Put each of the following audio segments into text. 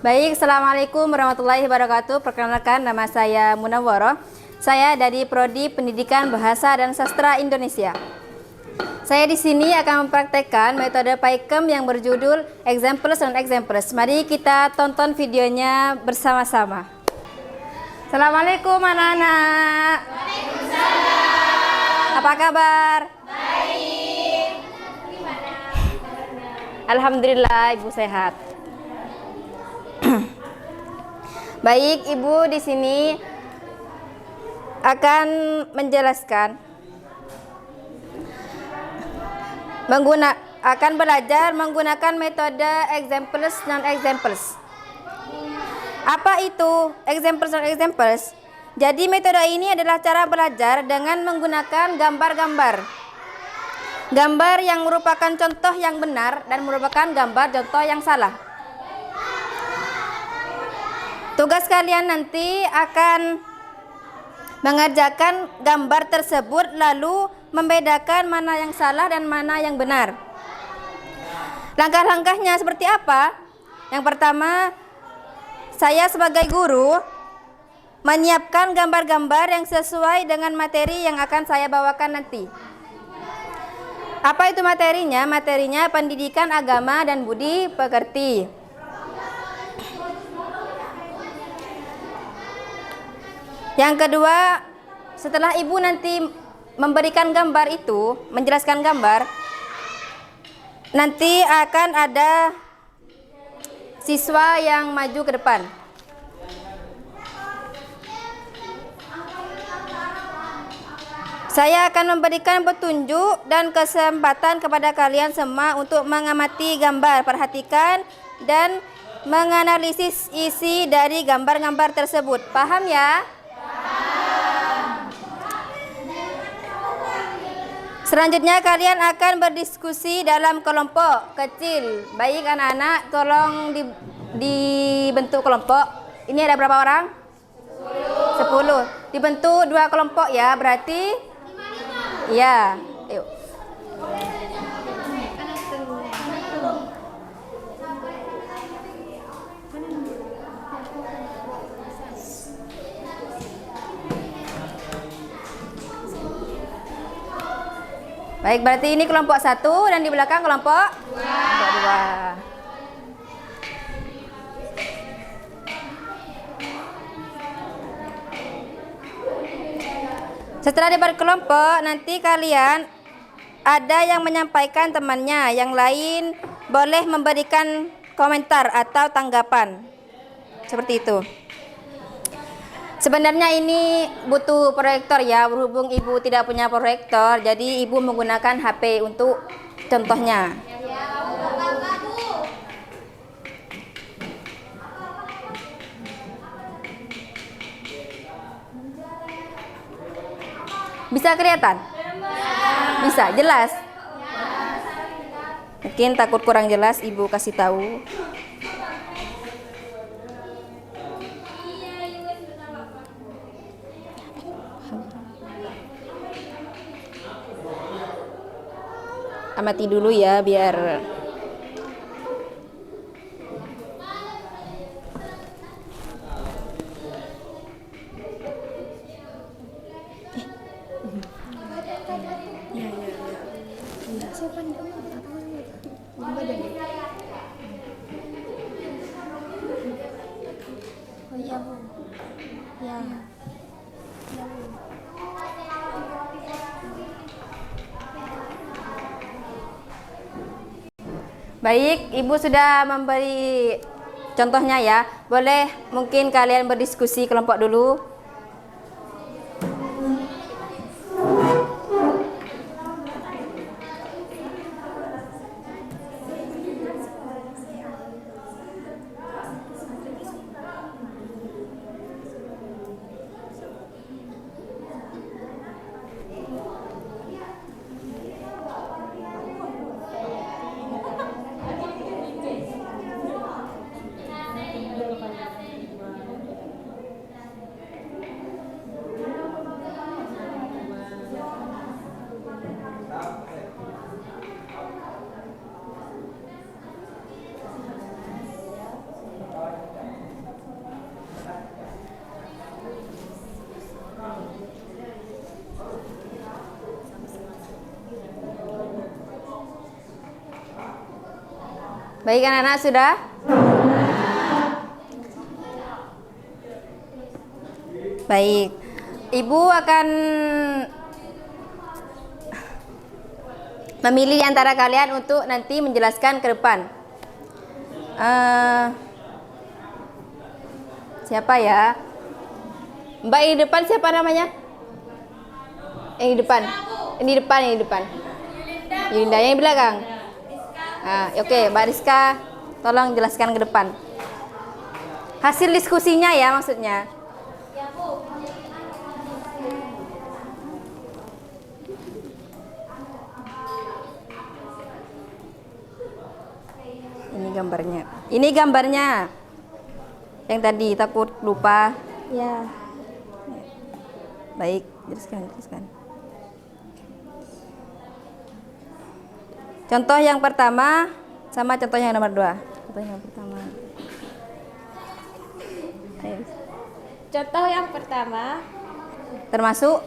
Baik, Assalamualaikum warahmatullahi wabarakatuh. Perkenalkan, nama saya Munawwaroh. Saya dari Prodi Pendidikan Bahasa dan Sastra Indonesia. Saya di sini akan mempraktekkan metode PAIKEM yang berjudul Examples and Examples. Mari kita tonton videonya bersama-sama. Assalamualaikum anak-anak. Waalaikumsalam. Apa kabar? Baik. Alhamdulillah, Ibu sehat. Baik, Ibu di sini akan menjelaskan akan belajar menggunakan metode examples dan examples. Apa itu examples dan examples? Jadi metode ini adalah cara belajar dengan menggunakan gambar-gambar. Gambar yang merupakan contoh yang benar dan merupakan gambar contoh yang salah. Tugas kalian nanti akan mengerjakan gambar tersebut lalu membedakan mana yang salah dan mana yang benar. Langkah-langkahnya seperti apa? Yang pertama, saya sebagai guru menyiapkan gambar-gambar yang sesuai dengan materi yang akan saya bawakan nanti. Apa itu materinya? Materinya pendidikan agama dan budi pekerti. Yang kedua, setelah Ibu nanti memberikan gambar itu, menjelaskan gambar, nanti akan ada siswa yang maju ke depan. Saya akan memberikan petunjuk dan kesempatan kepada kalian semua untuk mengamati gambar, perhatikan dan menganalisis isi dari gambar-gambar tersebut. Paham ya? Selanjutnya kalian akan berdiskusi dalam kelompok kecil. Baik anak-anak, tolong dibentuk kelompok. Ini ada berapa orang? 10. Dibentuk 2 kelompok ya, berarti? Ya, yuk. Baik, berarti ini kelompok 1 dan di belakang kelompok 2. Setelah berkelompok, nanti kalian ada yang menyampaikan temannya, yang lain boleh memberikan komentar atau tanggapan. Seperti itu. Sebenarnya ini butuh proyektor ya, berhubung Ibu tidak punya proyektor, jadi Ibu menggunakan HP untuk contohnya. Bisa kelihatan? Bisa, jelas? Mungkin takut kurang jelas, Ibu kasih tahu. Amati dulu ya biar Baik, Ibu sudah memberi contohnya ya. Boleh mungkin kalian berdiskusi kelompok dulu. Baik anak-anak sudah? Baik. Ibu akan memilih antara kalian untuk nanti menjelaskan ke depan. Siapa ya? Mbak yang di depan siapa namanya? Yang di depan. Yang di depan, yang di depan. Yulinda, yang di belakang. Oke, Mbak Rizka, tolong jelaskan ke depan. Hasil diskusinya ya maksudnya. Ini gambarnya. Ini gambarnya. Yang tadi takut lupa. Ya. Baik, jelaskan. Contoh yang pertama sama contoh yang nomor 2. Contoh yang pertama. Ayo. Contoh yang pertama Termasuk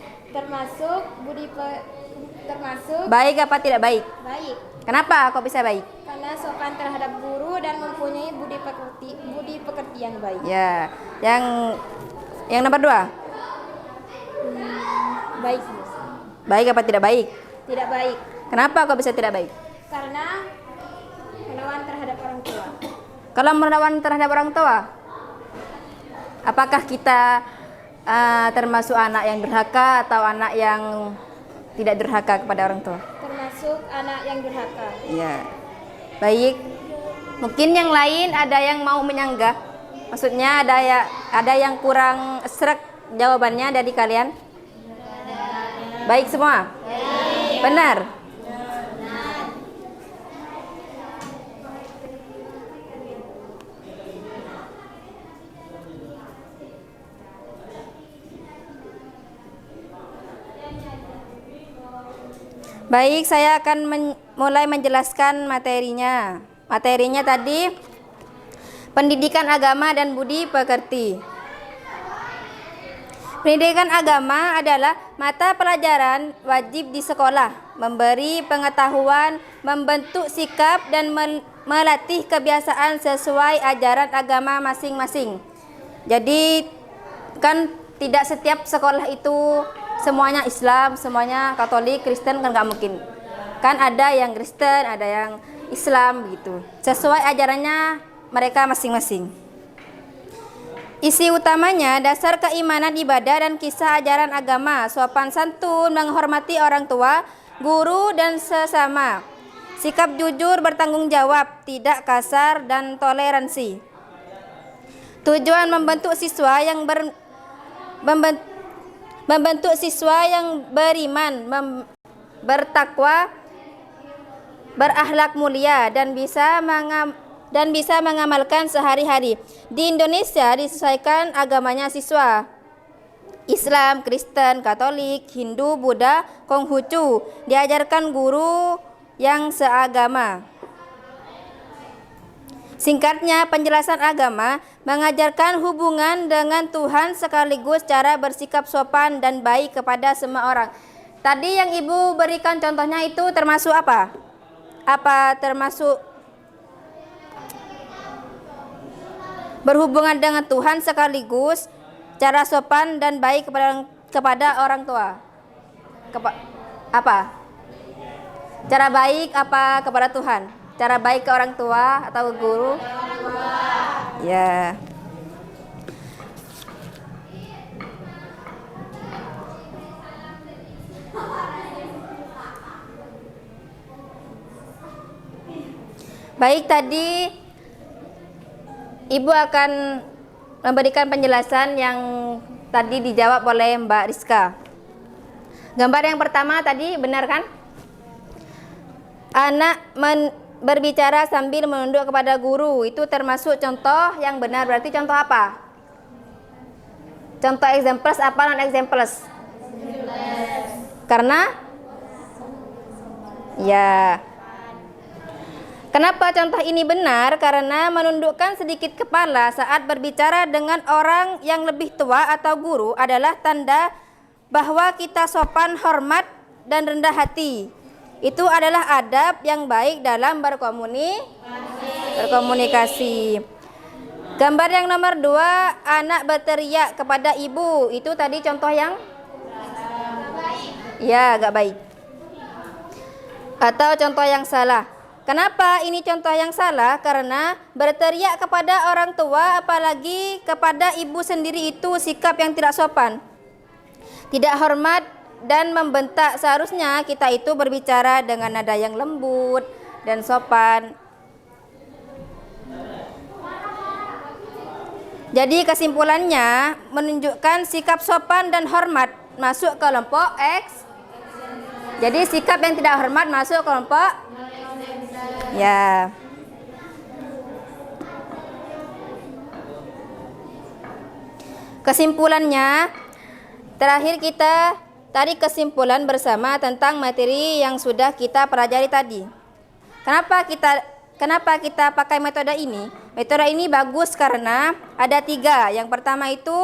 baik apa tidak baik? baik Kenapa kok bisa baik? karena sopan terhadap guru dan mempunyai budi pekerti yang baik. Ya. Yang nomor 2. Baik. Baik apa tidak baik? Tidak baik Kenapa kok bisa tidak baik? karena melawan terhadap orang tua. Kalau melawan terhadap orang tua, apakah kita termasuk anak yang durhaka atau anak yang tidak durhaka kepada orang tua? Termasuk anak yang durhaka. Ya. Baik. Mungkin yang lain ada yang mau menyanggah. Maksudnya ada yang kurang srek jawabannya dari kalian? Baik semua? Benar? Baik, saya akan mulai menjelaskan materinya. Materinya tadi pendidikan agama dan budi pekerti. Pendidikan agama adalah mata pelajaran wajib di sekolah, memberi pengetahuan, membentuk sikap dan melatih kebiasaan sesuai ajaran agama masing-masing. Jadi kan tidak setiap sekolah itu semuanya Islam, semuanya Katolik, Kristen, kan nggak mungkin. Kan ada yang Kristen, ada yang Islam gitu. Sesuai ajarannya mereka masing-masing. Isi utamanya dasar keimanan, ibadah dan kisah ajaran agama, sopan santun, menghormati orang tua, guru dan sesama. Sikap jujur, bertanggung jawab, tidak kasar dan toleransi. Tujuan membentuk siswa yang beriman, bertakwa, berakhlak mulia dan bisa mengamalkan sehari-hari. Di Indonesia disesuaikan agamanya siswa. Islam, Kristen, Katolik, Hindu, Buddha, Konghucu. Diajarkan guru yang seagama. Singkatnya, penjelasan agama mengajarkan hubungan dengan Tuhan sekaligus cara bersikap sopan dan baik kepada semua orang. Tadi yang Ibu berikan contohnya itu termasuk apa? Apa termasuk berhubungan dengan Tuhan sekaligus cara sopan dan baik kepada orang tua? Apa? Cara baik apa kepada Tuhan? Cara baik ke orang tua atau ke guru? Ya. Baik, tadi Ibu akan memberikan penjelasan yang tadi dijawab oleh Mbak Rizka. Gambar yang pertama tadi benar kan? Anak berbicara sambil menunduk kepada guru, itu termasuk contoh yang benar. Berarti contoh apa? Contoh exemples apa non exemples? Karena ya. Kenapa contoh ini benar? Karena menundukkan sedikit kepala saat berbicara dengan orang yang lebih tua atau guru adalah tanda bahwa kita sopan, hormat, dan rendah hati. Itu adalah adab yang baik dalam berkomunikasi. berkomunikasi. Gambar yang nomor 2, anak berteriak kepada ibu. Itu tadi contoh yang ya agak baik. Atau contoh yang salah. Kenapa ini contoh yang salah? Karena berteriak kepada orang tua apalagi kepada ibu sendiri itu sikap yang tidak sopan, tidak hormat dan membentak. Seharusnya kita itu berbicara dengan nada yang lembut dan sopan. Jadi kesimpulannya menunjukkan sikap sopan dan hormat masuk kelompok X. Jadi sikap yang tidak hormat masuk kelompok ya. Kesimpulannya, terakhir kita tarik kesimpulan bersama tentang materi yang sudah kita pelajari tadi. Kenapa kita pakai metode ini? Metode ini bagus karena ada 3. Yang pertama itu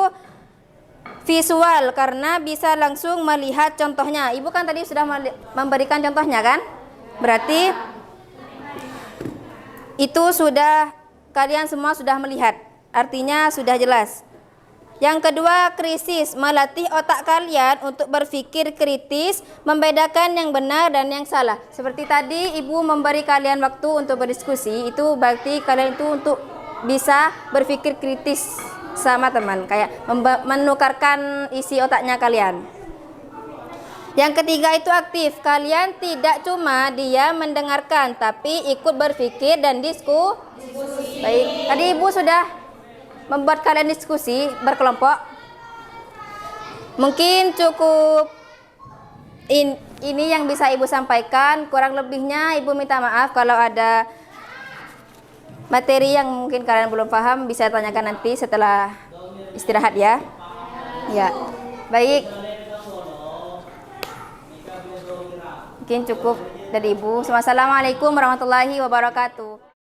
visual, karena bisa langsung melihat contohnya. Ibu kan tadi sudah memberikan contohnya kan? Berarti itu sudah kalian semua sudah melihat. Artinya sudah jelas. Yang kedua, krisis, melatih otak kalian untuk berpikir kritis, membedakan yang benar dan yang salah. Seperti tadi ibu memberi kalian waktu untuk berdiskusi, itu berarti kalian itu untuk bisa berpikir kritis sama teman, kayak menukarkan isi otaknya kalian. Yang ketiga itu aktif, kalian tidak cuma diam mendengarkan, tapi ikut berpikir dan diskusi. Baik, tadi ibu sudah membuat kalian diskusi berkelompok. Mungkin cukup ini yang bisa ibu sampaikan. Kurang lebihnya ibu minta maaf kalau ada materi yang mungkin kalian belum paham, bisa tanyakan nanti setelah istirahat ya. Ya, baik. Mungkin cukup dari ibu. Wassalamualaikum warahmatullahi wabarakatuh.